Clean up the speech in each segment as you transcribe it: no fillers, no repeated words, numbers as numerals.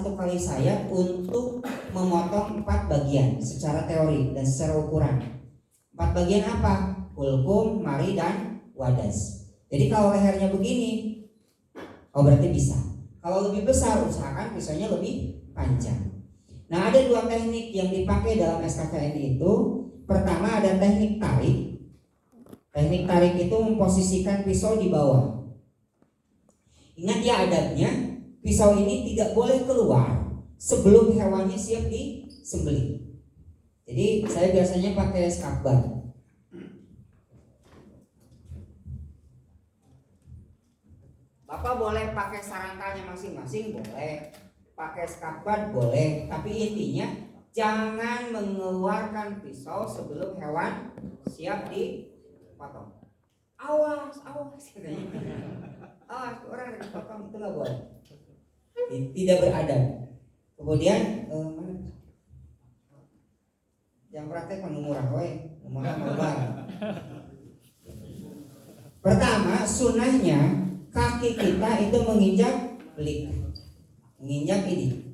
satu kali sayap untuk memotong 4 bagian secara teori dan secara ukuran. 4 bagian apa? Hulkum, mari, dan wadas. Jadi kalau lehernya begini, oh berarti bisa. Kalau lebih besar, usahakan pisaunya lebih panjang. Nah, ada 2 teknik yang dipakai dalam SKKN itu. Pertama ada teknik tarik. Teknik tarik itu memposisikan pisau di bawah. Ingat ya adabnya, pisau ini tidak boleh keluar sebelum hewannya siap disembelih. Jadi saya biasanya pakai skakban. Bapak boleh pakai sarangkanya masing-masing, boleh. Pakai skakban boleh. Tapi intinya jangan mengeluarkan pisau sebelum hewan siap dipotong. Awas, awas. Awas, orang dipotong itu nggak boleh. Tidak beradab. Kemudian mana? Yang praktek murah, murah. Pertama, sunnahnya kaki kita itu menginjak belik, menginjak ini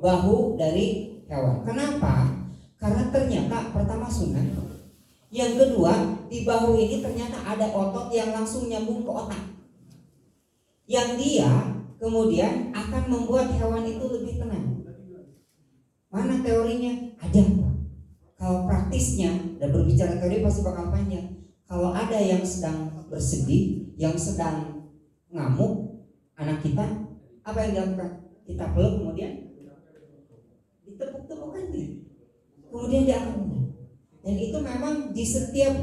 bahu dari hewan. Kenapa? Karena ternyata pertama sunnah. Yang kedua, di bahu ini ternyata ada otot yang langsung nyambung ke otak, yang dia kemudian akan membuat hewan itu lebih tenang. Mana teorinya? Ada. Kalau praktisnya, dan berbicara teori pasti bakal panjang. Kalau ada yang sedang bersedih, yang sedang ngamuk, anak kita, apa yang dilakukan? Kita peluk, kemudian ditepuk-tepukan dia, kemudian dia akan tenang. Dan itu memang di setiap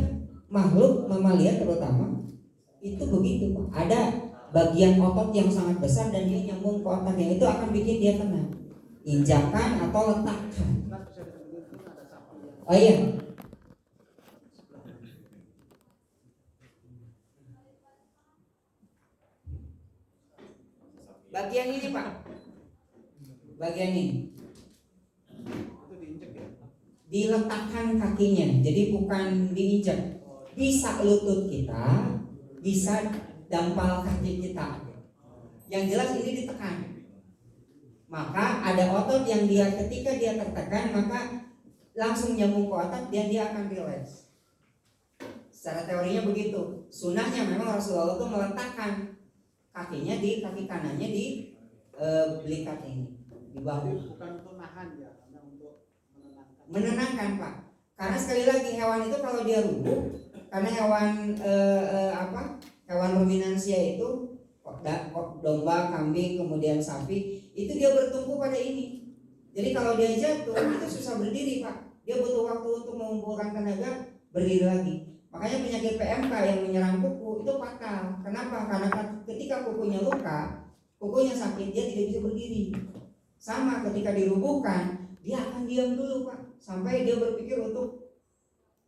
makhluk mamalia terutama itu begitu, Pak. Ada bagian otot yang sangat besar dan dia nyambung ke otak, yang itu akan bikin dia tenang. Injakan atau letakkan. Oh iya. Bagian ini, Pak. Bagian ini. Diletakkan kakinya. Jadi bukan diinjak. Bisa lutut kita, bisa dampal kaki kita. Yang jelas ini ditekan. Maka ada otot yang dia ketika dia tertekan maka langsung nyambung ke otak dan dia akan rileks. Secara teorinya begitu. Sunnahnya memang Rasulullah itu meletakkan kakinya di kaki kanannya di belikat ini, di bahu. Bukan untuk nahan ya, karena untuk menenangkan. Menenangkan, Pak. Karena sekali lagi hewan itu kalau dia rubuh, karena hewan hewan ruminansia itu domba, kambing, kemudian sapi, itu dia bertumpu pada ini. Jadi kalau dia jatuh itu susah berdiri, Pak. Dia butuh waktu untuk mengumpulkan tenaga berdiri lagi. Makanya penyakit PMK yang menyerang kuku itu fatal. Kenapa? Karena ketika kukunya luka, kukunya sakit, dia tidak bisa berdiri. Sama ketika dirubuhkan, dia akan diam dulu, Pak, sampai dia berpikir untuk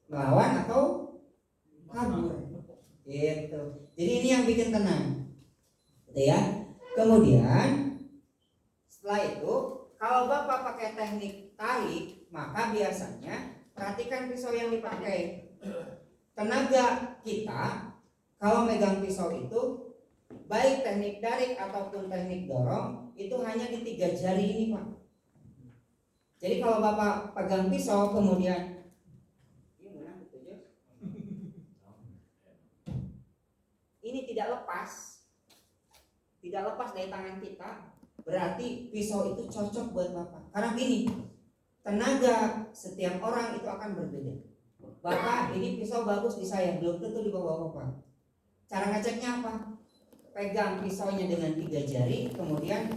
melawan atau kabur. Gitu. Jadi ini yang bikin tenang. Gitu ya. Kemudian setelah itu, kalau Bapak pakai teknik tarik, maka biasanya perhatikan pisau yang dipakai. Tenaga kita kalau megang pisau itu, baik teknik tarik ataupun teknik dorong, itu hanya di 3 jari ini, Pak. Jadi kalau Bapak pegang pisau kemudian ini tidak lepas dari tangan kita, berarti pisau itu cocok buat Bapak. Karena gini, tenaga setiap orang itu akan berbeda. Bapak, ini pisau bagus di saya, belum tentu di bawah Bapak. Cara ngeceknya apa? Pegang pisaunya dengan 3 jari, kemudian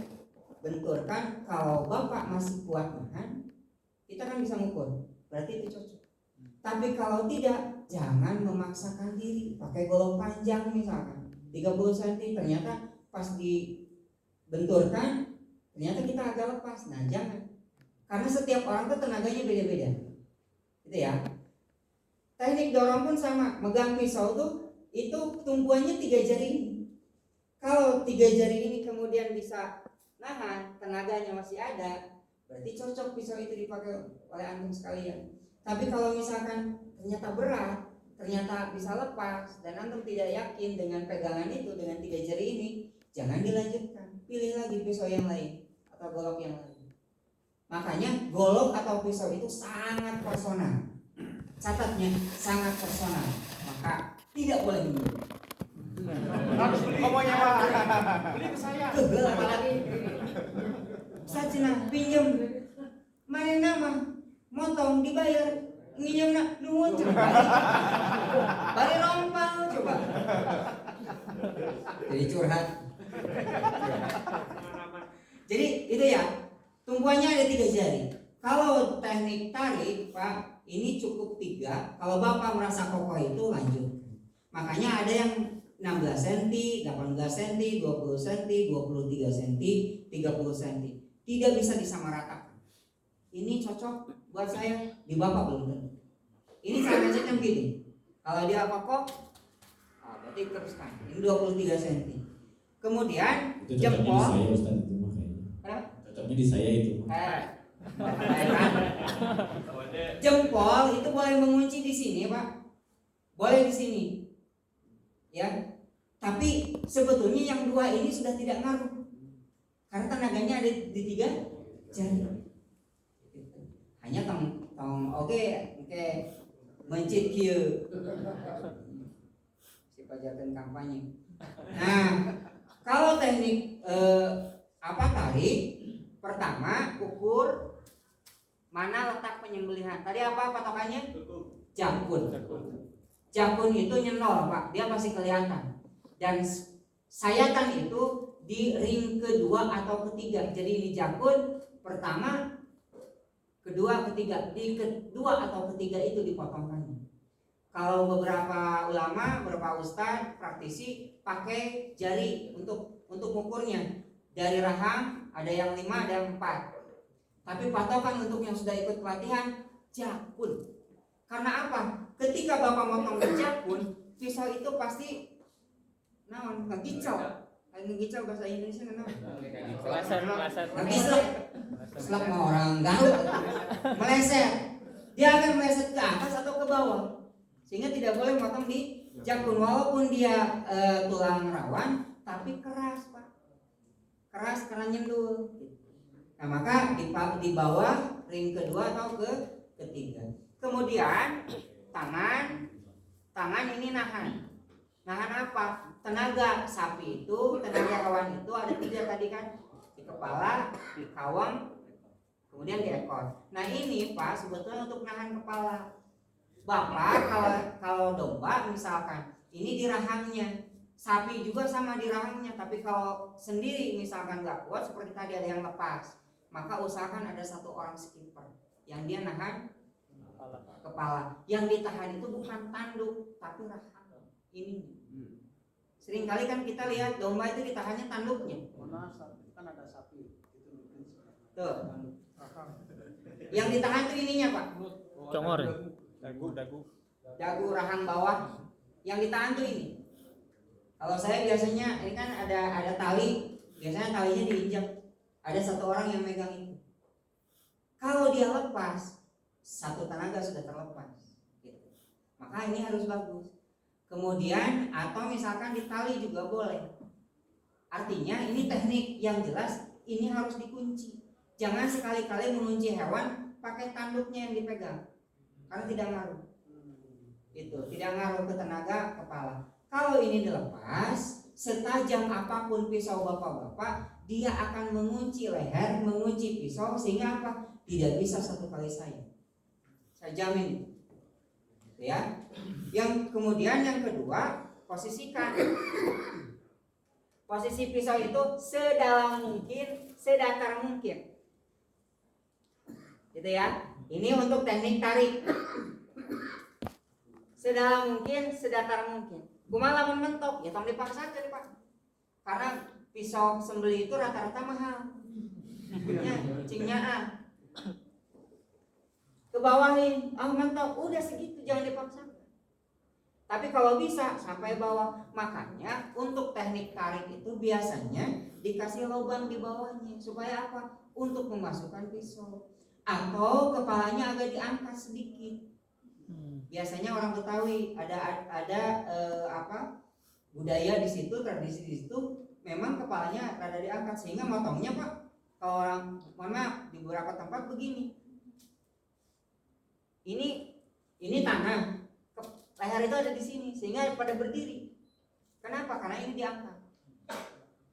benturkan. Kalau Bapak masih kuat nahan, kita kan bisa ngukur, berarti itu cocok. Tapi kalau tidak, jangan memaksakan diri. Pakai golok panjang misalkan 30 cm, ternyata pas dibenturkan ternyata kita agak lepas. Nah jangan, karena setiap orang tuh tenaganya beda-beda, gitu ya. Teknik dorong pun sama. Megang pisau tuh itu tumpuannya 3 jari ini. Kalau 3 jari ini kemudian bisa nahan, tenaganya masih ada, berarti cocok pisau itu dipakai oleh antum sekalian. Tapi kalau misalkan ternyata berat, ternyata bisa lepas, dan antum tidak yakin dengan pegangan itu, dengan 3 jari ini, jangan dilanjutkan. pilih lagi pisau yang lain atau golok yang lain. Makanya golok atau pisau itu sangat personal. Catatnya sangat personal. Maka tidak boleh minum. Harus beli. Ngomongnya beli ke saya. Kegel apalagi. Sajina pinjam. Mana nama? Motong dibayar. Nginjem nak nuwun coba. Bari rompang coba. Jadi curhat. Jadi itu ya. Tumpuannya ada 3 jari. Kalau teknik tarik, Pak, ini cukup 3. Kalau Bapak merasa kokoh itu lanjut. Makanya ada yang 16 cm, 18 cm, 20 cm, 23 cm, 30 cm. Tidak bisa disamaratakan. Ini cocok buat saya, di Bapak belum tentu. Ini cara ngeceknya begini. Kalau dia kokoh, berarti teruskan. Ini 23 cm. Kemudian Itu jempol. cocoknya di saya Ustaz itu mah kayaknya. Cocoknya di saya itu. Jempol itu boleh mengunci di sini, Pak. Boleh di sini. Ya. Tapi sebetulnya yang 2 ini sudah tidak ngaruh. Karena tenaganya ada di 3 jari. Hanya oke mencit kieu. Si pajakan kampanye. Nah, kalau teknik tarik, pertama ukur mana letak penyembelihan. Tadi apa patokannya? Jakun. Jakun itu nyenol, Pak. Dia pasti kelihatan. Dan sayatan itu di ring kedua atau ketiga. Jadi ini jakun pertama, kedua, ketiga. Di kedua atau ketiga itu dipotongkan. Kalau beberapa ulama, beberapa ustadz, praktisi pakai jari untuk ukurnya. Dari rahang ada yang 5, ada yang 4. Tapi patokan untuk yang sudah ikut pelatihan jakun. Karena apa? Ketika Bapak motong jakun, pisau itu pasti ngegicau. Ngegicau bahasa Indonesia naon? Ngegicau. Selak mau orang Garut. Meleset. Dia akan meleset ke atas atau ke bawah. Sehingga tidak boleh motong di jakun walaupun dia tulang rawan tapi keras, Pak. Keras karena nyendul. Nah, maka di bawah ring kedua atau ketiga. Kemudian tangan ini nahan apa? Tenaga sapi itu, tenaga hewan itu ada 3 tadi kan, di kepala, di kawang, kemudian di ekor. Nah ini Pak sebetulnya untuk nahan kepala. Bapak kalau domba misalkan ini di rahangnya, sapi juga sama di rahangnya, tapi kalau sendiri misalkan nggak kuat seperti tadi ada yang lepas, maka usahakan ada 1 orang skipper yang dia nahan kepala. Yang ditahan itu bukan tanduk tapi rahang ini. Seringkali kan kita lihat domba itu ditahannya tanduknya. Kan ada sapi itu Tuh. Yang ditahan itu ininya, Pak. Congor. dagu Rahang bawah. Yang ditahan tuh ini. Kalau saya biasanya ini kan ada tali, biasanya talinya diinjak. Ada 1 orang yang megang itu. Kalau dia lepas, 1 tenaga sudah terlepas. Gitu. Maka ini harus bagus. Kemudian atau misalkan di tali juga boleh. Artinya ini teknik yang jelas, ini harus dikunci. Jangan sekali-kali mengunci hewan pakai tanduknya yang dipegang, karena tidak ngaruh. Itu tidak ngaruh ke tenaga kepala. Kalau ini dilepas, setajam apapun pisau bapak-bapak, dia akan mengunci leher, mengunci pisau sehingga apa? Tidak bisa 1 kali saya jamin. Ya. Yang kemudian yang kedua, posisikan. Posisi pisau itu sedalam mungkin, sedatar mungkin. Gitu ya. Ini untuk teknik tarik. Sedalam mungkin, sedatar mungkin. Kumaha lamun mentok, ya tong dipaksakeun, Pak. Karena pisau sembelih itu rata-rata mahal. Ya, cingnya kebawahin, mentok, udah segitu, jangan dipaksakan. Tapi kalau bisa sampai bawah. Makanya untuk teknik tarik itu biasanya dikasih lubang di bawahnya. Supaya apa? Untuk memasukkan pisau. Atau kepalanya agak diangkat sedikit. Biasanya orang Betawi ada budaya di situ, tradisi di situ, memang kepalanya rada diangkat sehingga motongnya Pak, kalau orang mohon maaf di beberapa tempat begini. Ini tanah, leher itu ada di sini sehingga pada berdiri. Kenapa? Karena ini diangkat.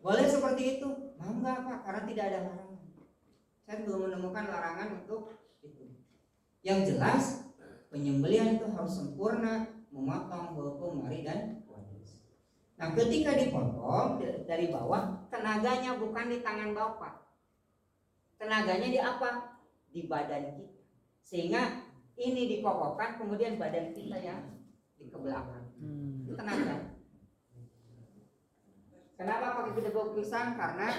Boleh seperti itu? Enggak Pak, karena tidak ada larangan. Saya belum menemukan larangan untuk itu. Yang jelas penyembelihan itu harus sempurna, memotong hukum mari dan wadis. Nah, ketika dipotong dari bawah, tenaganya bukan di tangan Bapak. Tenaganya di apa? Di badan kita. Sehingga ini dikokokkan, kemudian badan kita yang di ke belakang. Itu tenaga. Kenapa pakai gedebok pisang? Karena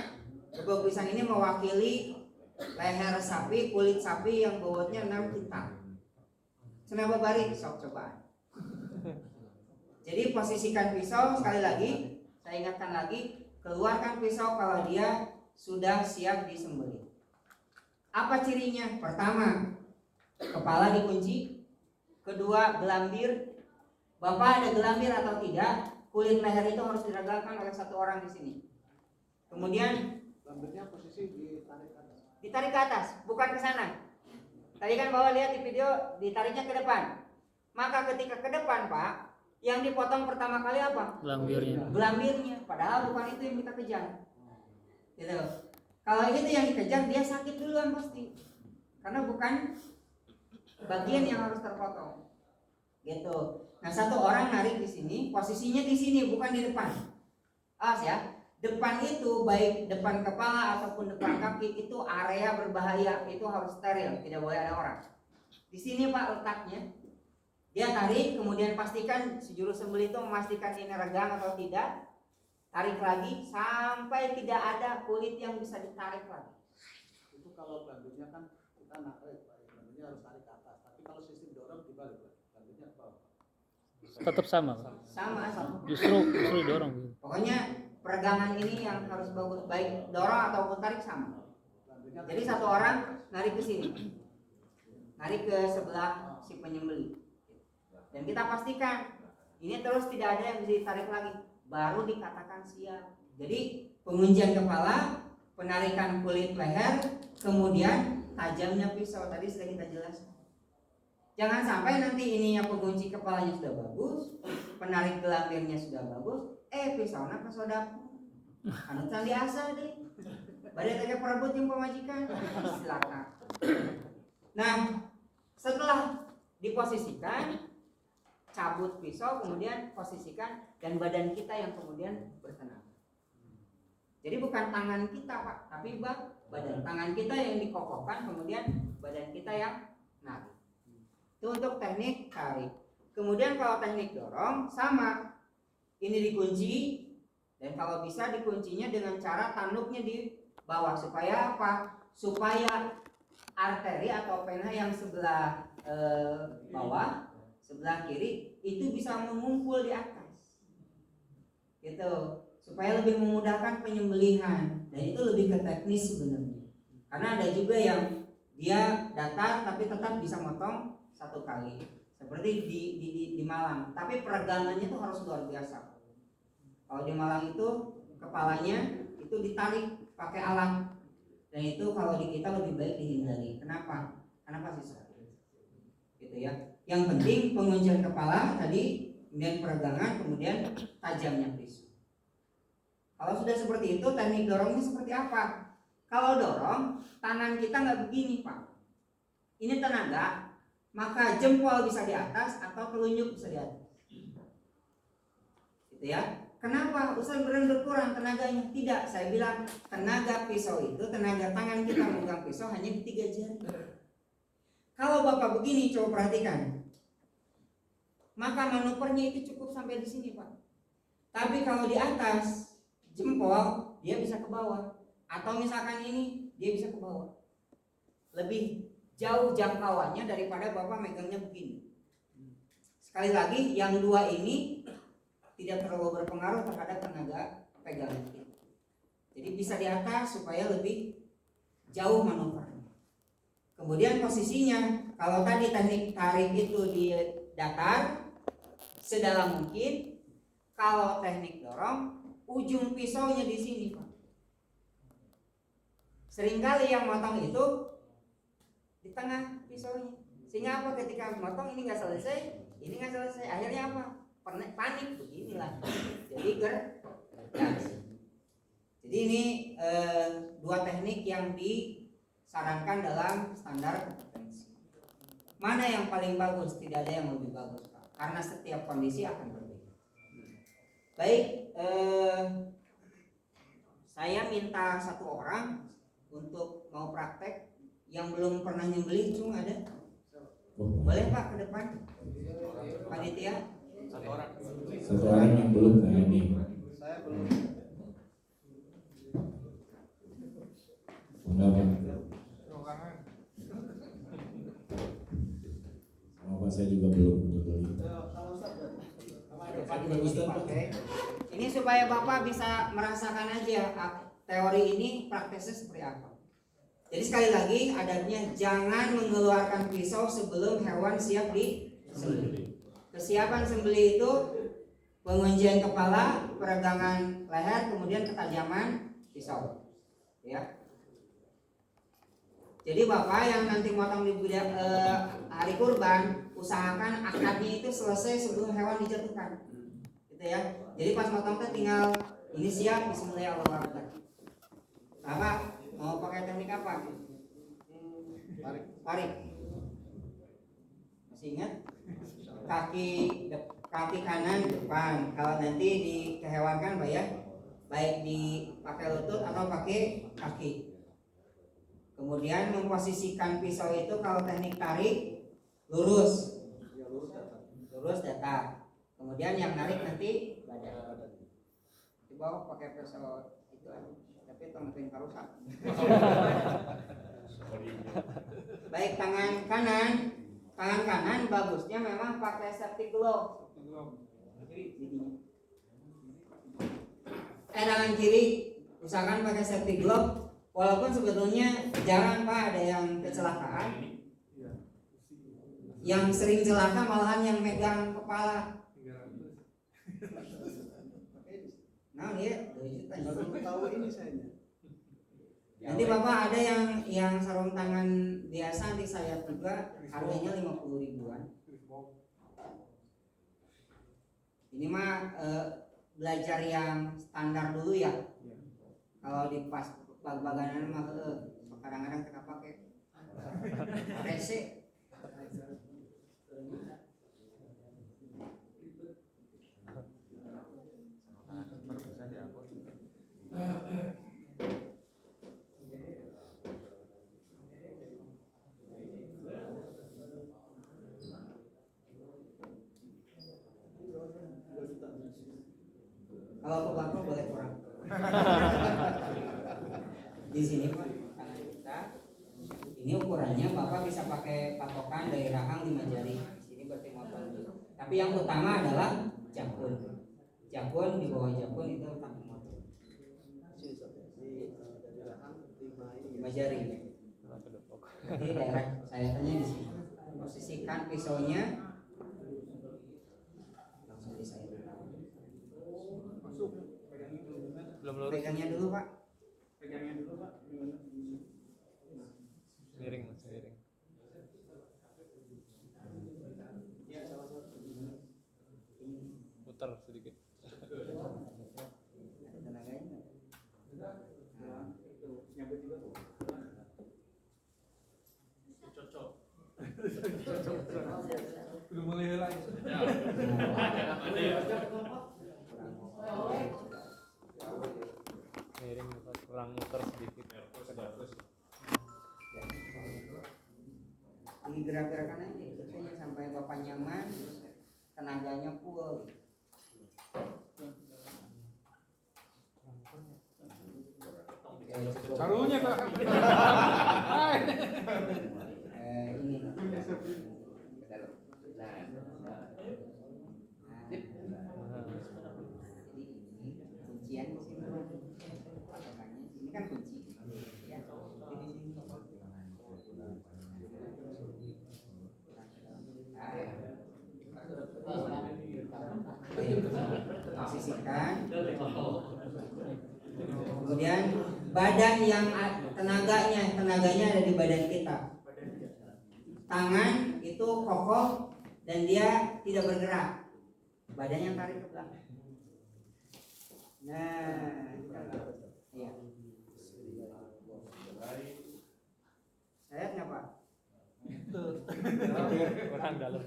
gedebok pisang ini mewakili leher sapi, kulit sapi yang bobotnya 6 kintal. Kenapa bari? Sok cobaan. Jadi posisikan pisau sekali lagi, saya ingatkan lagi, keluarkan pisau kalau dia sudah siap disembelih. Apa cirinya? Pertama, kepala dikunci. Kedua, gelambir. Bapak ada gelambir atau tidak? Kulit leher itu harus diregangkan oleh satu orang di sini. Kemudian Gelambirnya posisi ditarik ke atas. ditarik ke atas, bukan ke sana. Tadi kan Bapak lihat di video ditariknya ke depan. Maka ketika ke depan Pak, yang dipotong pertama kali apa? Gelambirnya. Padahal bukan itu yang kita kejar. Gitu. Kalau itu yang dikejar, dia sakit duluan pasti. Karena bukan bagian yang harus terpotong. Gitu. Nah, satu orang narik di sini, posisinya di sini bukan di depan. Awas ya. Depan itu baik depan kepala ataupun depan kaki itu area berbahaya, itu harus steril, tidak boleh ada orang. Di sini Pak letaknya. Dia tarik, kemudian pastikan si juru sembelih itu memastikan ini regang atau tidak. Tarik lagi sampai tidak ada kulit yang bisa ditarik lagi. Itu kalau gelambirnya kan kita narik, gelambirnya harus tarik ke atas. Tapi kalau sistem dorong dibalik, gelambirnya ke bawah. Tetap sama. Sama. Justru didorong. Pokoknya peregangan ini yang harus bagus, baik dorong ataupun tarik sama. Jadi satu orang narik ke sini, narik ke sebelah si penyembelih, dan kita pastikan ini terus tidak ada yang bisa ditarik lagi, baru dikatakan siap. Jadi penguncian kepala, penarikan kulit leher, kemudian tajamnya pisau tadi sudah kita jelaskan. Jangan sampai nanti ininya pengunci kepalanya sudah bagus, penarik gelambirnya sudah bagus, pisaunya pas soda anu can diasa deh. Bade teh perebut jeung pamajikan. Silakan. Nah, setelah diposisikan, cabut pisau, kemudian posisikan dan badan kita yang kemudian bertenaga. Jadi bukan tangan kita Pak, tapi badan. Tangan kita yang dikokokkan, kemudian badan kita yang narik. Itu untuk teknik tarik. Kemudian kalau teknik dorong sama. Ini dikunci, dan kalau bisa dikuncinya dengan cara tanduknya di bawah supaya apa? Supaya arteri atau vena yang sebelah bawah, sebelah kiri itu bisa mengumpul di atas. Gitu. Supaya lebih memudahkan penyembelihan, dan itu lebih ke teknis sebenarnya. Karena ada juga yang dia datar tapi tetap bisa motong satu kali. Seperti di Malang, tapi peregangannya itu harus luar biasa. Kalau di Malang itu kepalanya itu ditarik pakai alat, dan itu kalau di kita lebih baik dihindari. Kenapa? Karena pasti sakit. Gitu ya. Yang penting penguncian kepala tadi, kemudian peregangan, kemudian tajamnya pisau. Kalau sudah seperti itu, teknik dorongnya seperti apa? Kalau dorong, tangan kita nggak begini Pak. Ini tenaga. Maka jempol bisa di atas atau telunjuk bisa di atas. Gitu ya. Kenapa? Ustaz berkurang tenaganya? Tidak, saya bilang tenaga pisau itu, tenaga tangan kita memegang pisau hanya di 3 jari. Kalau Bapak begini, coba perhatikan. Maka manuvernya itu cukup sampai di sini Pak. Tapi kalau di atas jempol, dia bisa ke bawah. Atau misalkan ini, dia bisa ke bawah. Lebih jauh jangkauannya daripada Bapak megangnya begini. Sekali lagi, yang dua ini tidak terlalu berpengaruh terhadap tenaga pegangan kita. Jadi bisa di atas supaya lebih jauh manuvernya. Kemudian posisinya, kalau tadi teknik tarik itu di datar sedalam mungkin, kalau teknik dorong ujung pisaunya di sini, Pak. Seringkali yang motong itu di tengah pisaunya. Sehingga apa, ketika motong ini nggak selesai, ini nggak selesai, akhirnya apa? Panik beginilah. Jadi Jadi ini dua teknik yang disarankan dalam standar kompetensi. Mana yang paling bagus? Tidak ada yang lebih bagus, Pak. Karena setiap kondisi akan berbeda. Baik, saya minta satu orang untuk mau praktek yang belum pernah nyembelih, cung ada? Boleh Pak ke depan? Panitia? Satu orang yang belum ini. Saya belum. Enggak, sama Pak saya juga belum menyembelih. Ini supaya Bapak bisa merasakan aja teori ini prakteknya seperti apa. Jadi sekali lagi adabnya, jangan mengeluarkan pisau sebelum hewan siap disembelih. Kesiapan sembelih itu penguncian kepala, peregangan leher, kemudian ketajaman pisau. Ya. Jadi Bapak yang nanti motong di hari kurban, usahakan akadnya itu selesai sebelum hewan dijatuhkan. Gitu ya. Jadi pas motong tinggal ini siap, bismillah, Allahu Akbar. Bapak mau pakai teknik apa? Tarik. Masih ingat? Kaki kanan depan. Kalau nanti dikehewankan Pak ya, baik dipakai lutut atau pakai kaki. Kemudian memposisikan pisau itu kalau teknik tarik lurus datar. Kemudian yang narik nanti badan. Coba pakai pisau itu tapi tengah karusak. Baik, tangan kanan bagusnya memang pakai safety glove. Tangan kiri usahakan pakai safety glove. Walaupun sebetulnya jarang Pak ada yang kecelakaan. Yang sering celaka malahan yang megang kepala. Nah dia 2 juta. Baru tahu ini saya. Nanti Bapak ada yang sarung tangan biasa nanti saya juga harganya 50 ribuan. Ini mah belajar yang standar dulu ya. Kalau di pas baganan mah kadang-kadang kita pakai PC. Kalau ke Bapak boleh kurang. Di sini Pak, tangan kita. Ini ukurannya Bapak bisa pakai patokan dari rahang 5 jari. Di sini berarti motong dulu. Tapi yang utama adalah jakun. Jakun, di bawah jakun itu letak motong. 5 jari. Jadi daerah sayatannya di sini. Posisikan pisaunya langsung disayat. Pegangnya dulu Pak. Miring, Mas, miring. Putar sedikit. Tenaganya. Nah, itu nyambut juga Bu. Cocok. Belum mulai hilang. Miring, kurang muter sedikit. Ini gerak-gerakan aja, biasanya sampai Bapak nyaman, tenaganya full. Carunya Pak. Ini. Kuncian di sini. Patokannya ini kan kunci. Ya. Di sini. Posisikan Badan yang tenaganya ada di badan kita. Tangan itu kokoh dan dia tidak bergerak. Badannya tarik ke belakang. Nah, iya. Saya nggak Pak? Kurang dalam.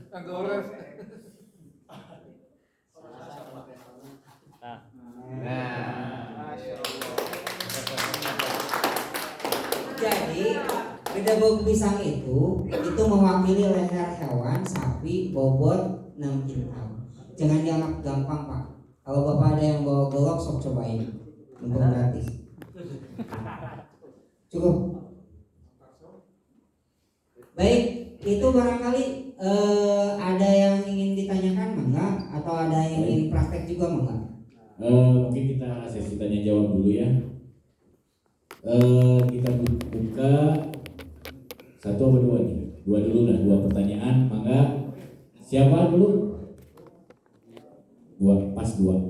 Jadi gedebuk pisang itu mewakili leher hewan sapi bobot 6 kintal. Jangan dianggap gampang Pak. Kalau Bapak ada yang bawa golok sok cobain. Mumpung gratis. Cukup. Baik, itu barangkali ada yang ingin ditanyakan enggak atau ada yang ingin praktek juga enggak? Mungkin kita sesi tanya jawab dulu ya. Kita buka satu atau dua nih? Dua dulu lah, dua pertanyaan. Maka siapa dulu? Dua, pas dua.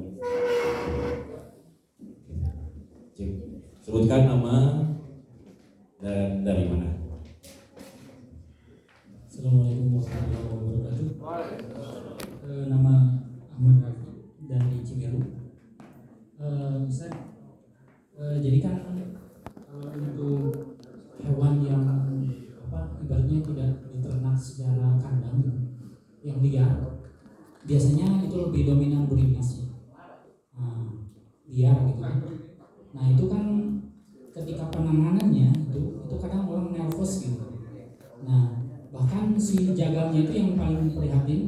Cek. Sebutkan nama dan dari mana. Assalamualaikum warahmatullahi wabarakatuh. Nama Ahmad Rafi dari Cibiru. Ustaz, jadi kan untuk hewan yang ibaratnya tidak diternak secara kandang yang liar, biasanya itu lebih dominan beringas ya. Liar gitu. Nah itu kan ketika penanganannya itu kadang orang nervous gitu. Nah bahkan si jagangnya itu yang paling prihatin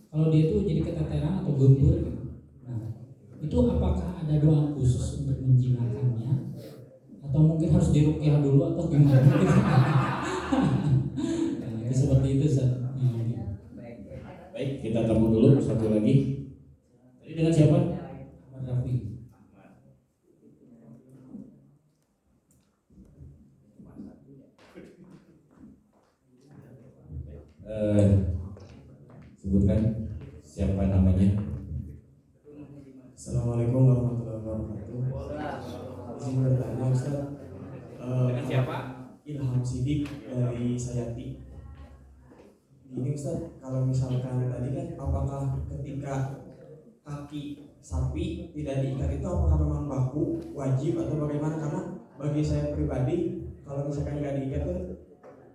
kalau dia itu jadi keteteran atau gembur gitu. Nah itu apakah ada doa khusus untuk menjinakkannya atau mungkin harus diruqyah dulu atau gimana gitu. Nah, itu seperti itu Ustaz. Baik, kita tamu dulu satu lagi. Tadi dengan siapa? Ahmad Rafi. Sebutkan siapa namanya. Assalamualaikum warahmatullahi wabarakatuh. Izin bertanya Ustaz. Dengan siapa? Ilham Sidik dari Sayati. Gini Ustaz, kalau misalkan tadi kan apakah ketika kaki sapi tidak diikat itu apakah memang baku wajib atau bagaimana? Karena bagi saya pribadi kalau misalkan nggak diikat tuh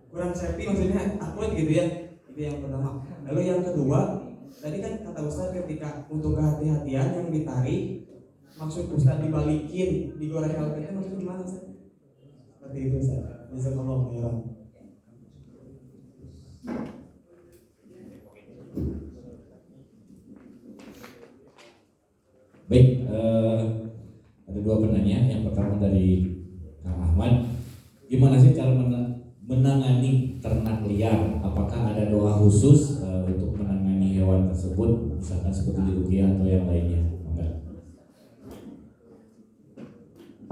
kurang safety, maksudnya takut gitu ya. Itu yang pertama. Lalu yang kedua, tadi kan kata Ustaz ketika untuk kehati-hatian yang ditarik, maksud Ustaz dibalikin, digoreng helmetnya maksudnya gimana Ustaz? Seperti itu Ustaz. Jazakallah khairan. Baik, ada dua penanya. Yang pertama dari Kang Ahmad, gimana sih cara menangani ternak liar? Apakah ada doa khusus untuk menangani hewan tersebut, misalkan seperti diruqyah atau yang lainnya? Enggak.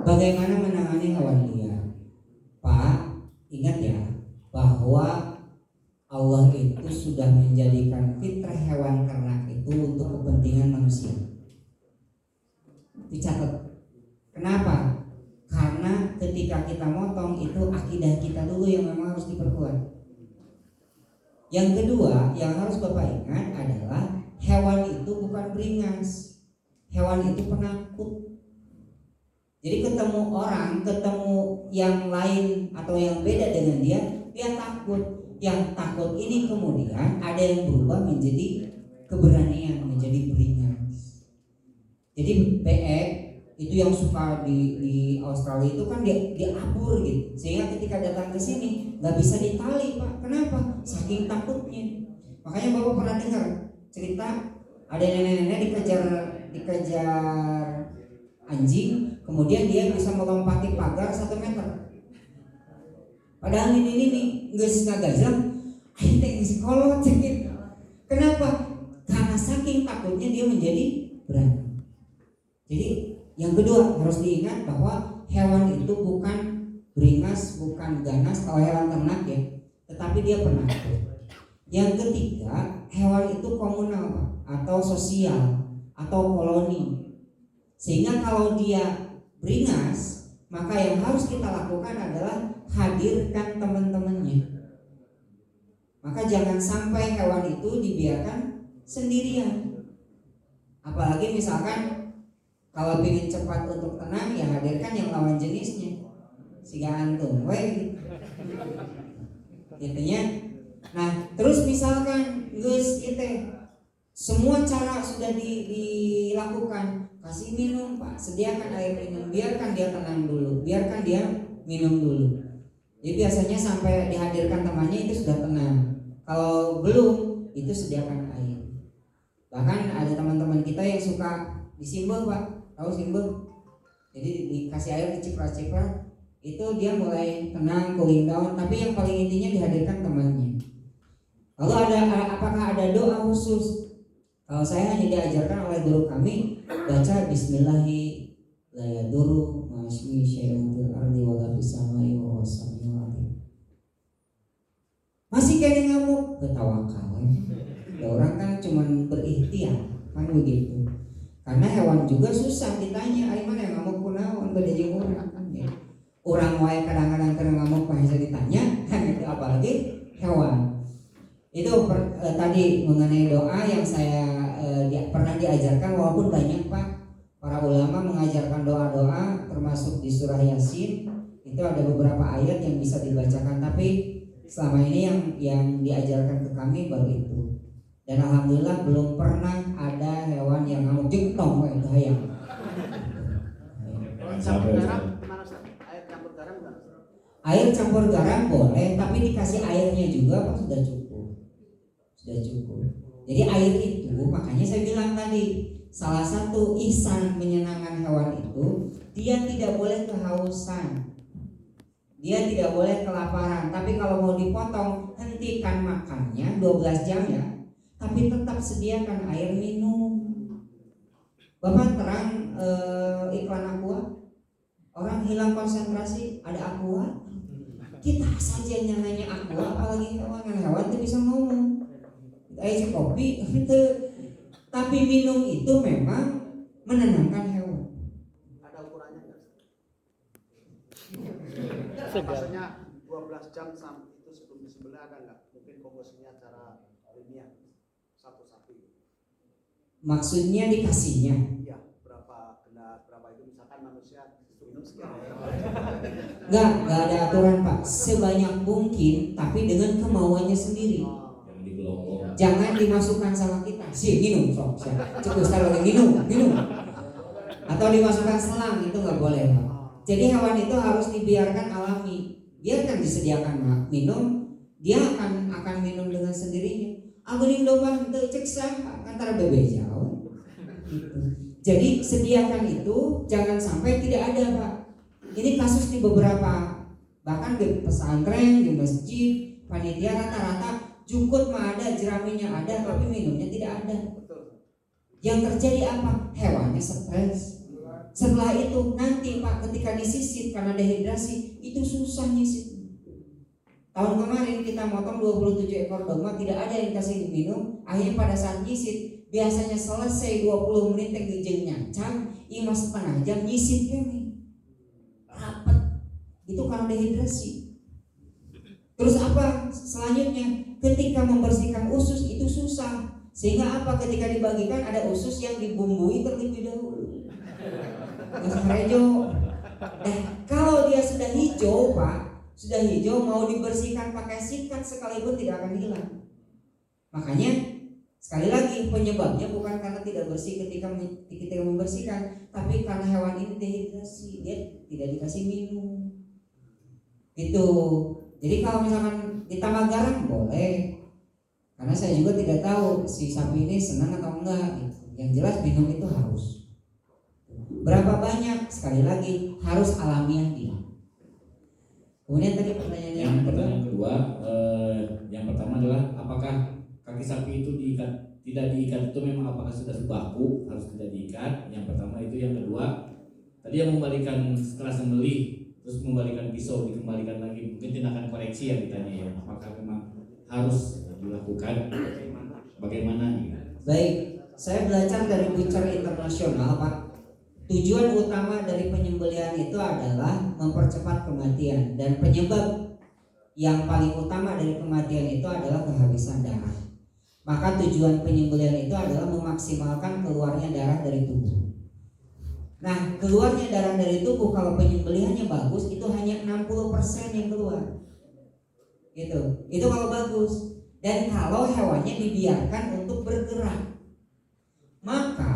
Bagaimana menangani hewan liar? Pak, ingat ya bahwa Allah itu sudah menjadikan fitrah hewan ternak itu untuk kepentingan manusia. Dicatat. Kenapa? Karena ketika kita motong itu akidah kita dulu yang memang harus diperkuat. Yang kedua yang harus Bapak ingat adalah hewan itu bukan beringas. Hewan itu penakut. Jadi ketemu orang, ketemu yang lain atau yang beda dengan dia takut. Yang takut ini kemudian ada yang berubah menjadi keberanian, menjadi beringas. Jadi beek itu yang suka di Australia itu kan diabur gitu, sehingga ketika datang ke sini nggak bisa ditali Pak. Kenapa? Saking takutnya. Makanya Bapak pernah dengar cerita ada nenek-nenek dikejar anjing, kemudian dia bisa melompati pagar 1 meter. Padahal ini nggak sengaja, akhirnya geus kolot sakit. Kenapa? Karena saking takutnya dia menjadi berani. Jadi yang kedua harus diingat bahwa hewan itu bukan beringas, bukan ganas kalau hewan ternak ya, tetapi dia penakut. Yang ketiga, hewan itu komunal Pak, atau sosial atau koloni. Sehingga kalau dia beringas, maka yang harus kita lakukan adalah hadirkan teman-temannya. Maka jangan sampai hewan itu dibiarkan sendirian. Apalagi misalkan kalau ingin cepat untuk tenang, ya hadirkan yang lawan jenisnya. Siga antum, gitu ya. Nah, terus misalkan geus itu semua cara sudah dilakukan, kasih minum Pak, sediakan air minum, biarkan dia tenang dulu, biarkan dia minum dulu. Jadi biasanya sampai dihadirkan temannya itu sudah tenang. Kalau belum, itu sediakan air. Bahkan ada teman-teman kita yang suka disimbol Pak, tahu simbol? Jadi dikasih air diciprat-ciprat, itu dia mulai tenang, cooling down. Tapi yang paling intinya dihadirkan temannya. Lalu apakah ada doa khusus? Kalau saya hanya diajarkan oleh guru kami baca Bismillahi la yadurru ma'asmi syai'un fil ardi wala fis samai wa huwas samiul alim. Masih kayaknya ngamuk, ketawakal. Ya orang kan cuman berikhtiar, kan begitu. Karena hewan juga susah ditanya, "Ari mana yang ngamuk kunaon?" Beda jeung urang kan ya. Urang wae kadang-kadang keur ngamuk mah bisa ditanya, gitu apalagi hewan. Itu tadi mengenai doa yang saya pernah diajarkan, walaupun banyak Pak para ulama mengajarkan doa-doa termasuk di surah Yasin itu ada beberapa ayat yang bisa dibacakan, tapi selama ini yang diajarkan ke kami baru itu. Dan alhamdulillah belum pernah ada hewan yang ngamuk jengtong kayak hayang. Campur garam gimana Ustaz? Air campur garam enggak? Air campur garam boleh, tapi dikasih airnya juga Pak sudah cukup. Sudah cukup. Jadi air itu makanya saya bilang tadi salah satu ihsan menyenangkan hewan itu dia tidak boleh kehausan. Dia tidak boleh kelaparan, tapi kalau mau dipotong, hentikan makannya 12 jam ya. Tapi tetap sediakan air minum. Bapak terang iklan Aqua, orang hilang konsentrasi, ada Aqua. Kita saja yang nanya Aqua, apalagi hewan itu bisa ngomong. Air kopi itu, tapi minum itu memang menenangkan hewan. Ada ukurannya enggak? Maksudnya 12 jam itu sebelum disembelih ada enggak? Mungkin komposisinya secara ilmiah satu sapi. Maksudnya dikasihnya? Iya, berapa gelas, berapa itu misalkan manusia minum sekian. Enggak ada aturan Pak. Sebanyak mungkin, tapi dengan kemauannya sendiri. Yang di kelompok. Jangan dimasukkan sama kita. Si minum, sok. Cukup sekali minum. Atau dimasukkan selang, itu nggak boleh Pak. Jadi hewan itu harus dibiarkan alami. Biarkan disediakan minum, dia akan minum dengan sendirinya. Aguning domba itu cek sah antara bebe jauh. Gitu. Jadi sediakan itu, jangan sampai tidak ada Pak. Ini kasus di beberapa, bahkan di pesantren, di masjid, panitia rata-rata jukut mah ada, jeraminya ada, tapi minumnya tidak ada. Yang terjadi apa? Hewannya stres. Setelah itu nanti Pak ketika disisit karena dehidrasi itu susah nyisit. Tahun kemarin kita motong 27 ekor domba, tidak ada yang kasih diminum. Akhirnya pada saat nyisit biasanya selesai 20 menit yang gejeng nyancang, ima setengah jam nyisit kami. Rapat. Itu karena dehidrasi. Terus apa selanjutnya? Ketika membersihkan usus itu susah. Sehingga apa? Ketika dibagikan ada usus yang dibumbui terlebih dahulu. Hijau. Kalau dia sudah hijau Pak, sudah hijau mau dibersihkan pakai sikat sekalipun tidak akan hilang. Makanya sekali lagi penyebabnya bukan karena tidak bersih ketika membersihkan, tapi karena hewan ini dehidrasi, dia tidak dikasih minum. Itu. Jadi kalau misalkan ditambah garam boleh, karena saya juga tidak tahu si sapi ini senang atau enggak. Yang jelas minum itu harus. Berapa banyak? Sekali lagi harus alamiah dia. Kemudian tadi Pertanyaan kedua, yang pertama adalah apakah kaki sapi itu tidak diikat itu memang apakah sudah baku harus tidak diikat? Yang pertama itu. Yang kedua, tadi yang membalikan setelah sembelih terus membalikan pisau dikembalikan lagi, mungkin tindakan koreksi yang ditanya ya, apakah memang harus dilakukan? Bagaimana? Baik, saya belajar dari Butcher Internasional Pak. tujuan utama dari penyembelihan itu adalah mempercepat kematian, dan penyebab yang paling utama dari kematian itu adalah kehabisan darah. Maka tujuan penyembelihan itu adalah memaksimalkan keluarnya darah dari tubuh. Nah, keluarnya darah dari tubuh kalau penyembelihannya bagus itu hanya 60% yang keluar. Gitu. Itu kalau bagus. Dan kalau hewannya dibiarkan untuk bergerak. Maka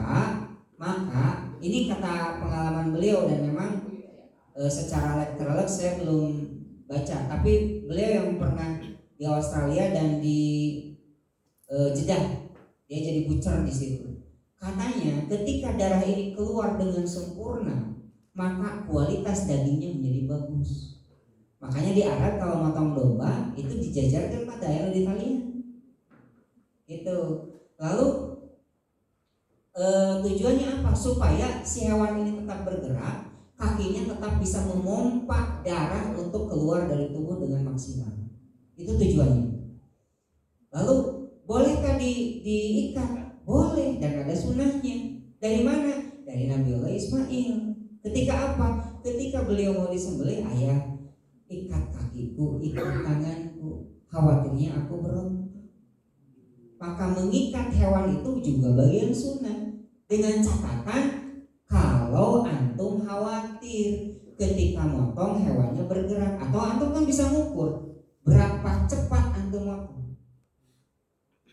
ini kata pengalaman beliau, dan memang secara lekterolog saya belum baca, tapi beliau yang pernah di Australia dan di Jeddah, dia jadi butcher di situ. Katanya ketika darah ini keluar dengan sempurna, maka kualitas dagingnya menjadi bagus. Makanya di Arab kalau motong domba itu dijajarkan pada air di kalian. Gitu. Lalu tujuannya apa? Supaya si hewan ini tetap bergerak, kakinya tetap bisa memompa darah untuk keluar dari tubuh dengan maksimal. Itu tujuannya. Lalu bolehkah diikat? Boleh, dan ada sunnahnya. Dari mana? Dari Nabiullah Ismail. Ketika apa? Ketika beliau mau disembelih, ayah ikat kakiku, ikat tanganku, khawatirnya aku berontak. Maka mengikat hewan itu juga bagian sunnah, dengan catatan kalau antum khawatir ketika motong hewannya bergerak, atau antum kan bisa ngukur berapa cepat antum motong.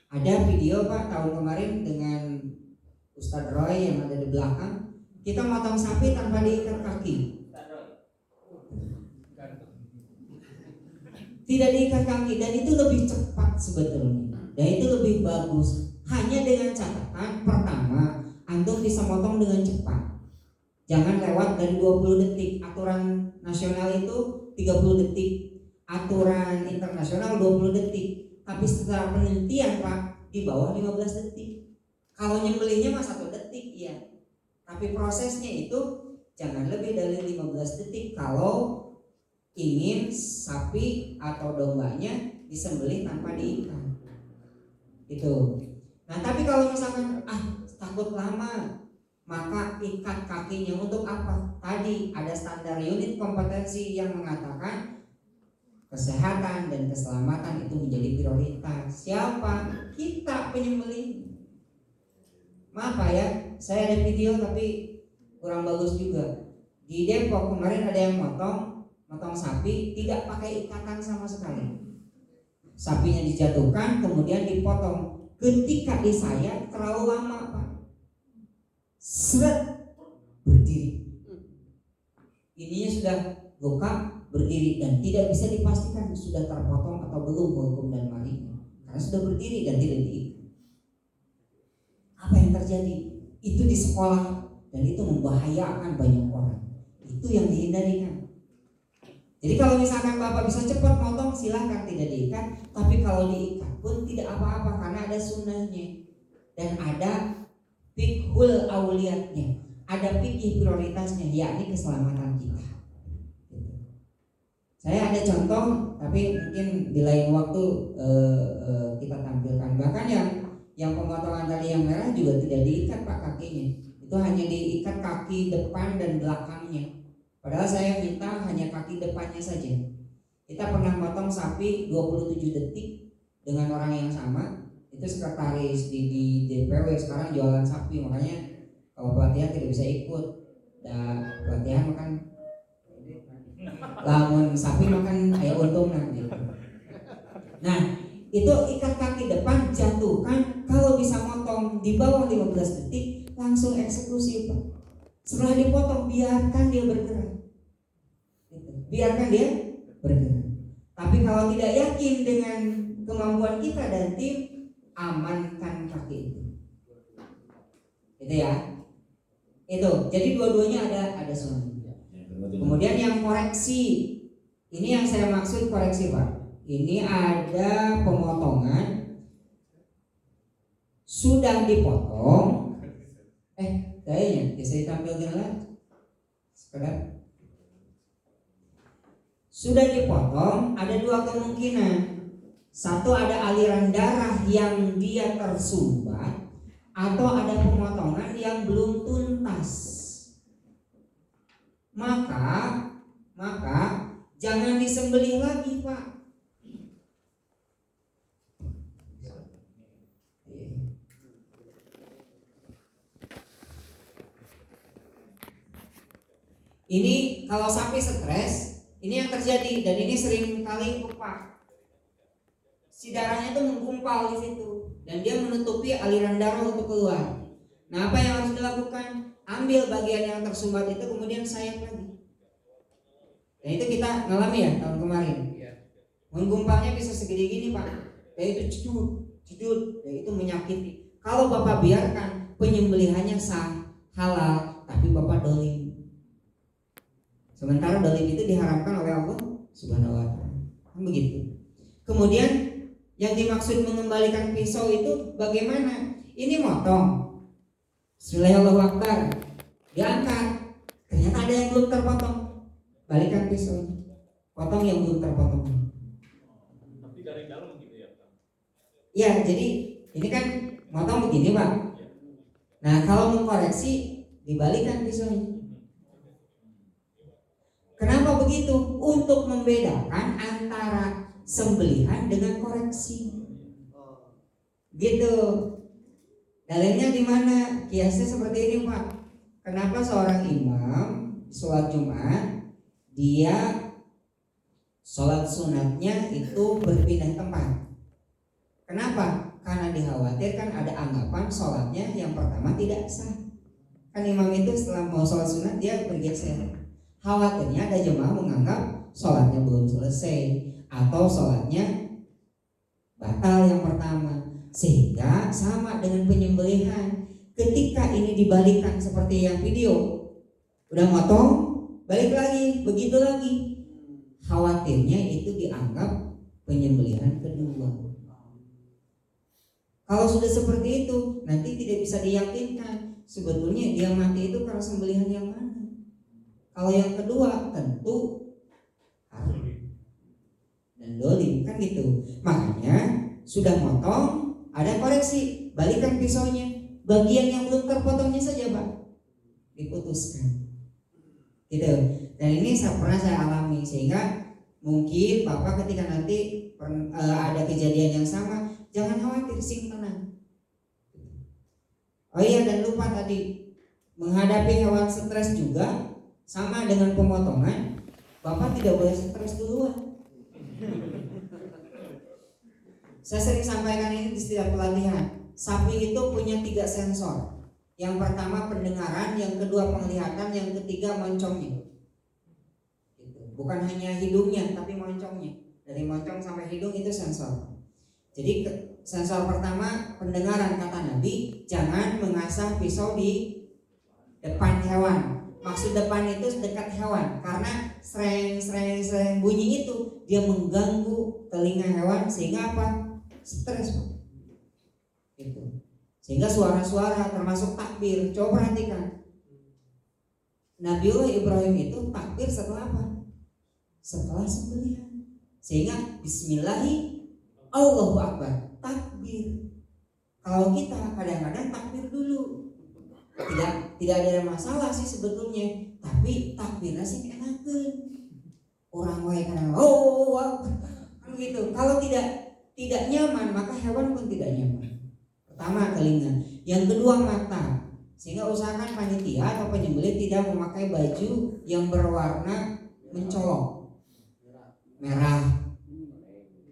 Ada video Pak tahun kemarin dengan Ustadz Roy yang ada di belakang, kita motong sapi tanpa diikat kaki. Tidak diikat kaki, dan itu lebih cepat sebetulnya, dan itu lebih bagus. Hanya dengan catatan pertama, antum bisa motong dengan cepat. Jangan lewat dari 20 detik. Aturan nasional itu 30 detik, aturan internasional 20 detik. Tapi setelah penelitian Pak, di bawah 15 detik. Kalau nyembelihnya mah 1 detik ya. Tapi prosesnya itu jangan lebih dari 15 detik kalau ingin sapi atau dombanya disembelih tanpa diikat. Itu. Nah, tapi kalau misalkan takut lama, maka ikat kakinya untuk apa? Tadi ada standar unit kompetensi yang mengatakan kesehatan dan keselamatan itu menjadi prioritas. Siapa? Kita penyembelih. Maaf Pak ya, saya ada video tapi kurang bagus juga. Di Depok kemarin ada yang motong sapi tidak pakai ikatan sama sekali. Sapinya dijatuhkan kemudian dipotong. Ketika disayat terlalu lama Pak, seret berdiri. Ininya sudah luka berdiri dan tidak bisa dipastikan sudah terpotong atau belum hukum dan marinya, karena sudah berdiri dan tidak diikat. Apa yang terjadi? Itu di sekolah dan itu membahayakan banyak orang. Itu yang dihindari kan. Jadi kalau misalkan Bapak bisa cepat motong silahkan, tidak diikat. Tapi kalau diikat pun tidak apa-apa karena ada sunnahnya dan ada fiqhul auliyatnya, ada fikih prioritasnya, yakni keselamatan kita. Saya ada contoh, tapi mungkin di lain waktu kita tampilkan. Bahkan yang pemotongan tadi yang merah juga tidak diikat Pak kakinya, itu hanya diikat kaki depan dan belakangnya. Padahal saya minta hanya kaki depannya saja. Kita pernah potong sapi 27 detik dengan orang yang sama. Itu sekretaris di DPW sekarang jualan sapi, makanya kalau pelatihan tidak bisa ikut. Dan pelatihan makan lamun sapi makan ayam untung nanti. Nah, itu ikat kaki depan, jatuhkan. Kalau bisa motong di bawah 15 detik langsung eksekusi Pak. Setelah dipotong biarkan dia bergerak. Biarkan dia bergerak. Tapi kalau tidak yakin dengan kemampuan kita dan tim, amankan kaki itu. Itu ya. Itu. Jadi dua-duanya ada sunnah. Kemudian yang koreksi, ini yang saya maksud koreksi Pak. Ini ada pemotongan sudah dipotong. Kayaknya bisa ditampilkan lagi. Sekedar. Sudah dipotong, ada dua kemungkinan. Satu, ada aliran darah yang dia tersumbat, atau ada pemotongan yang belum tuntas. maka jangan disembelih lagi, Pak. Ini kalau sapi stres, ini yang terjadi dan ini sering kali Pak. Si darahnya itu menggumpal di situ dan dia menutupi aliran darah untuk keluar. Nah, apa yang harus dilakukan? Ambil bagian yang tersumbat itu kemudian sayat lagi. Dan itu kita ngalami ya tahun kemarin. Menggumpalnya bisa segede gini, Pak. Dan itu cedut, dan itu menyakiti. Kalau Bapak biarkan penyembelihannya sah, halal, tapi Bapak dolim. Sementara dolim itu diharamkan oleh Allah Subhanahu wa Ta'ala. Begitu. Kemudian yang dimaksud mengembalikan pisau itu bagaimana? Ini motong. Bismillahirrahmanirrahim. Diangkat. Ternyata ada yang belum terpotong. Balikan pisaunya. Potong yang belum terpotong. Tapi garing dalam gitu ya, Pak. Ya, jadi ini kan motong begini, Pak. Nah, kalau mengkoreksi dibalikan pisaunya. Kenapa begitu? Untuk membedakan antara sembelihan dengan koreksi. Gitu. Dalilnya di mana? Kiasnya seperti ini, Pak. Kenapa seorang imam sholat Jumat dia sholat sunatnya itu berpindah tempat? Kenapa? Karena dikhawatirkan ada anggapan sholatnya yang pertama tidak sah. Kan imam itu setelah mau sholat sunat dia bergeser. Khawatirnya ada jemaah menganggap sholatnya belum selesai atau sholatnya batal yang pertama, sehingga sama dengan penyembelihan. Ketika ini dibalikan seperti yang video, udah motong, balik lagi, begitu lagi. Khawatirnya itu dianggap penyembelihan kedua. Kalau sudah seperti itu, nanti tidak bisa diyakinkan sebetulnya dia mati itu karena sembelihan yang mana. Kalau yang kedua tentu haram dan dolim, kan gitu. Makanya sudah motong, ada koreksi, balikan pisaunya. Bagian yang belum terpotongnya saja, Pak, diputuskan. Gitu. Dan ini pernah saya alami, sehingga mungkin Bapak ketika nanti ada kejadian yang sama, jangan khawatir, sing tenang. Oh iya, dan lupa tadi, menghadapi hewan stres juga sama dengan pemotongan, Bapak tidak boleh stres duluan. Saya sering sampaikan ini di setiap pelatihan. Sapi itu punya 3 sensor. Yang pertama pendengaran, yang kedua penglihatan, yang ketiga moncongnya. Bukan hanya hidungnya, tapi moncongnya. Dari moncong sampai hidung itu sensor. Jadi sensor pertama pendengaran, kata Nabi, jangan mengasah pisau di depan hewan. Maksud depan itu dekat hewan, karena sreng bunyi itu dia mengganggu telinga hewan sehingga apa? Stres, Pak. Gitu. Sehingga suara-suara termasuk takbir. Coba perhatikan. Nabiullah Ibrahim itu takbir setelah apa? Setelah sembelihan. Sehingga bismillahi Allahu Akbar, takbir. Kalau kita kadang-kadang takbir dulu. Tidak ada masalah sih sebetulnya, tapi takbirnya sih enakeun. Orang wae kana wow gitu. Kalau tidak nyaman, maka hewan pun tidak nyaman. Pertama telinga, yang kedua mata. Sehingga usahakan panitia atau penyembelih tidak memakai baju yang berwarna mencolok. Merah,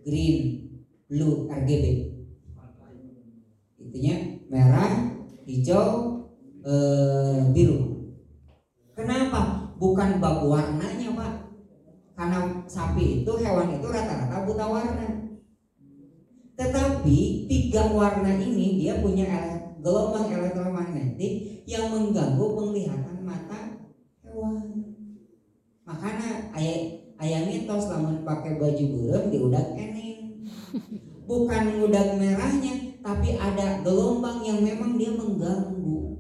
green, blue, RGB. Intinya merah, hijau, biru. Kenapa? Bukan bab warnanya, Pak. Karena sapi itu, hewan itu rata-rata buta warna. Tetapi 3 warna ini dia punya gelombang elektromagnetik yang mengganggu penglihatan mata hewan. Makanya aya mitos lamun pakai baju burem diudag eneng. Bukan udag merahnya, tapi ada gelombang yang memang dia mengganggu.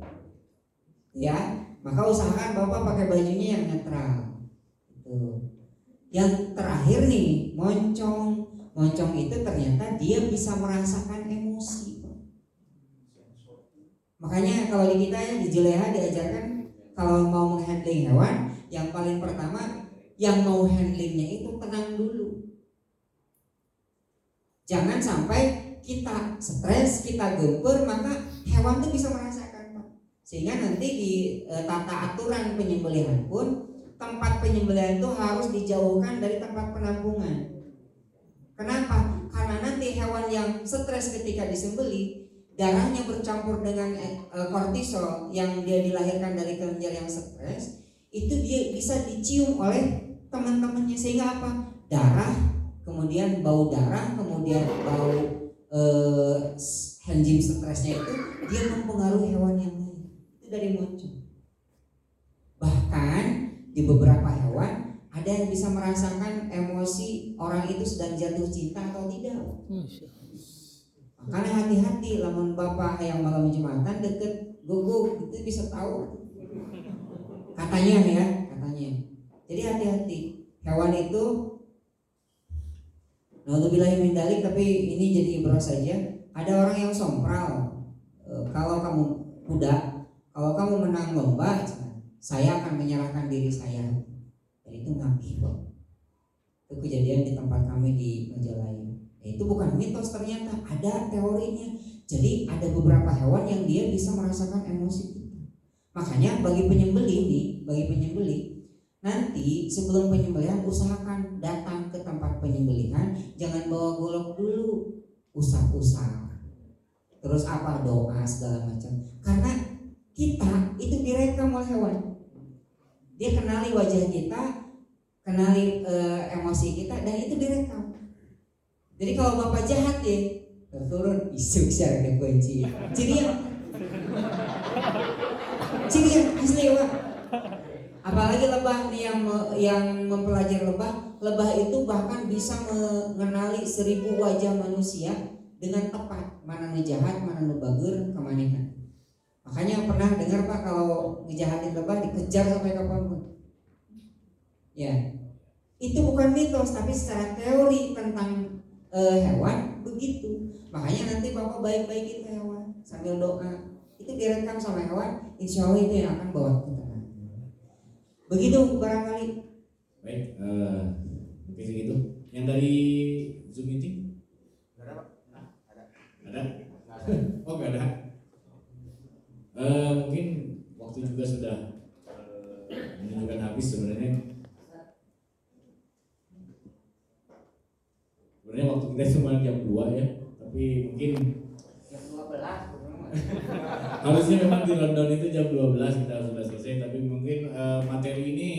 Ya, maka usahakan Bapak pakai bajunya yang netral. Gitu. Yang terakhir nih, moncong. Moncong itu ternyata dia bisa merasakan emosi. Makanya kalau di kita ya di Juleha diajarkan kalau mau menghandling hewan, yang paling pertama yang mau handlingnya itu tenang dulu. Jangan sampai kita stres, kita gemper, maka hewan itu bisa merasakan, Pak. Sehingga nanti di tata aturan penyembelihan pun tempat penyembelihan itu harus dijauhkan dari tempat penampungan. Kenapa? Karena nanti hewan yang stres ketika disembelih, darahnya bercampur dengan kortisol yang dia dilahirkan dari kelenjar yang stres, itu dia bisa dicium oleh teman-temannya, sehingga apa? Darah, kemudian bau darah, kemudian bau enzim stresnya itu dia mempengaruhi hewan yang lain. Itu dari muncul. Bahkan di beberapa hewan ada yang bisa merasakan emosi orang itu sedang jatuh cinta atau tidak. Makanya hati-hati, lamun bapak yang malam Jumatan deket guguk itu bisa tahu. Katanya ya, katanya. Jadi hati-hati. Hewan itu, naudzubillahi min dzalik, tapi ini jadi ibrah saja. Ada orang yang sompral. Kalau kamu kuda, kalau kamu menang lomba, saya akan menyerahkan diri saya. Dan itu ngakih, Pak. Itu kejadian di tempat kami di Majalaya. Itu bukan mitos, ternyata ada teorinya. Jadi ada beberapa hewan yang dia bisa merasakan emosi kita. Makanya bagi penyembelih nanti sebelum penyembelihan usahakan datang ke tempat penyembelihan, jangan bawa golok dulu, usap-usap. Terus doa segala macam. Karena kita itu direkam oleh hewan. Dia kenali wajah kita, kenali emosi kita, dan itu direkam. Jadi kalau bapak jahat ya, turun isu secara kunci. Ciri yang asli, Pak. Apalagi lebah nih yang mempelajari lebah itu bahkan bisa mengenali 1000 wajah manusia dengan tepat, mana ngejahat, mana ngebager, kemanikan. Makanya pernah dengar Pak, kalau ngejahatin lebah dikejar sampai kapanpun. Ya, itu bukan mitos, tapi secara teori tentang hewan begitu. Makanya nanti bapak baik-baikin ke hewan sambil doa. Itu direkam sama hewan, insya Allah itu yang akan bawa kita. Begitu barangkali. Baik, mungkin segitu. Yang dari Zoom meeting? Ada Pak? Ada? Oh nggak ada. Mungkin waktu juga sudah menunjukkan habis sebenarnya. Sebenarnya waktu kita cuma jam 2 ya, tapi mungkin Jam 12 harusnya memang di London itu jam 12 kita sudah selesai, tapi mungkin materi ini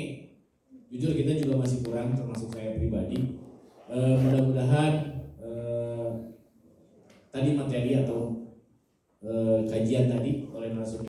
jujur kita juga masih kurang, termasuk saya pribadi. Mudah-mudahan tadi materi atau kajian tadi oleh narasumber